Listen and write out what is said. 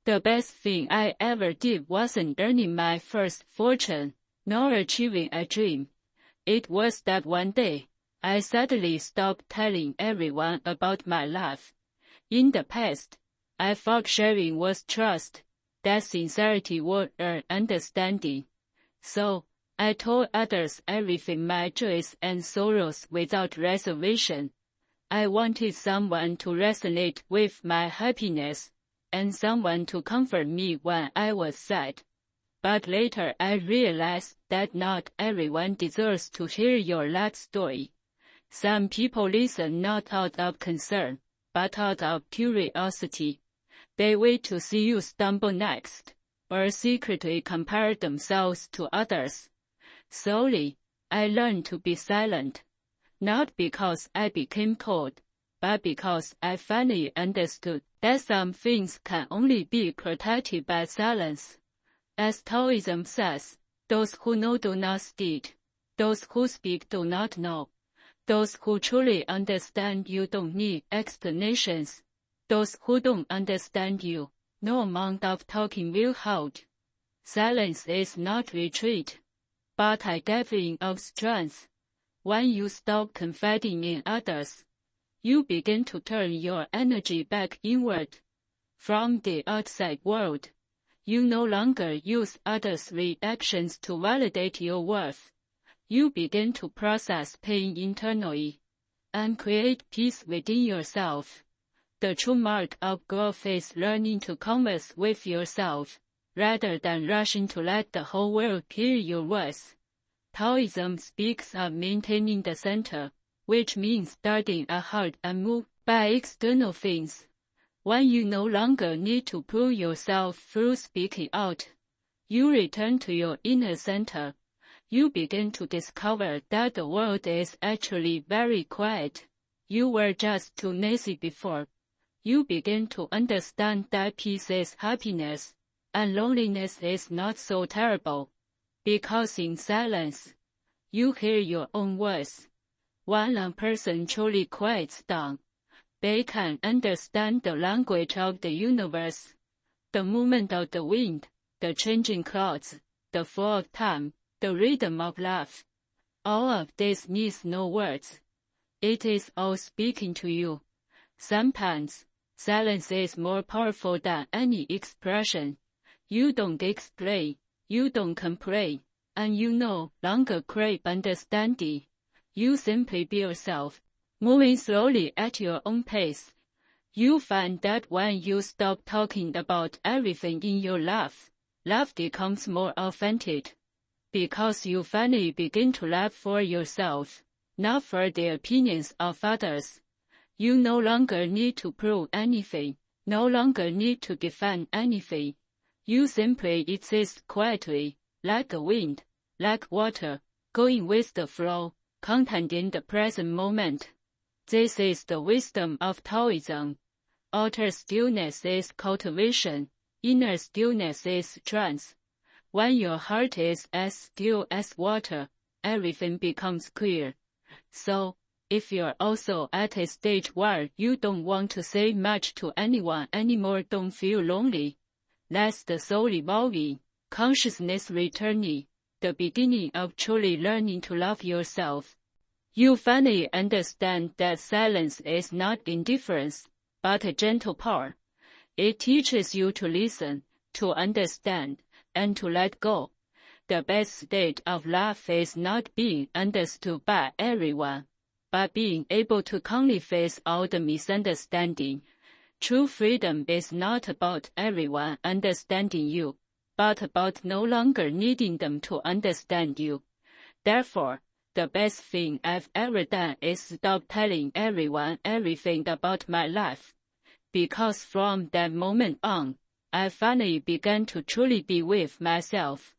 The best thing I ever did wasn't earning my first fortune, nor achieving a dream. It was that one day, I suddenly stopped telling everyone about my life. In the past, I thought sharing was trust, that sincerity would earn understanding. So, I told others everything, my joys and sorrows, without reservation. I wanted someone to resonate with my happiness, and someone to comfort me when I was sad. But later I realized that not everyone deserves to hear your life story. Some people listen not out of concern, but out of curiosity. They wait to see you stumble next, or secretly compare themselves to others. Slowly, I learned to be silent, not because I became cold, but because I finally understood that some things can only be protected by silence. As Taoism says, those who know do not speak, those who speak do not know. Those who truly understand you don't need explanations. Those who don't understand you, no amount of talking will hold. Silence is not retreat, but a gathering of strength. When you stop confiding in others, you begin to turn your energy back inward. From the outside world, you no longer use others' reactions to validate your worth. You begin to process pain internally and create peace within yourself. The true mark of growth is learning to converse with yourself, rather than rushing to let the whole world hear your voice. Taoism speaks of maintaining the center, which means starting a heart unmoved by external things. When you no longer need to prove yourself through speaking out, you return to your inner center. You begin to discover that the world is actually very quiet. You were just too noisy before. You begin to understand that peace is happiness, and loneliness is not so terrible. Because in silence, you hear your own voice. When a person truly quiets down, they can understand the language of the universe, the movement of the wind, the changing clouds, the flow of time, the rhythm of life. All of this needs no words. It is all speaking to you. Sometimes, silence is more powerful than any expression. You don't explain, you don't complain, and you no longer crave understanding. You simply be yourself, moving slowly at your own pace. You find that when you stop talking about everything in your life, life becomes more authentic. Because you finally begin to live for yourself, not for the opinions of others. You no longer need to prove anything, no longer need to defend anything. You simply exist quietly, like the wind, like water, going with the flow, content in the present moment. This is the wisdom of Taoism. Outer stillness is cultivation, inner stillness is strength. When your heart is as still as water, everything becomes clear. So, if you're also at a stage where you don't want to say much to anyone anymore, don't feel lonely. That's the soul evolving, consciousness returning, the beginning of truly learning to love yourself. You finally understand that silence is not indifference, but a gentle power. It teaches you to listen, to understand, and to let go. The best state of life is not being understood by everyone, but being able to calmly face all the misunderstanding. True freedom is not about everyone understanding you, but about no longer needing them to understand you. Therefore, the best thing I've ever done is stop telling everyone everything about my life. Because from that moment on, I finally began to truly be with myself.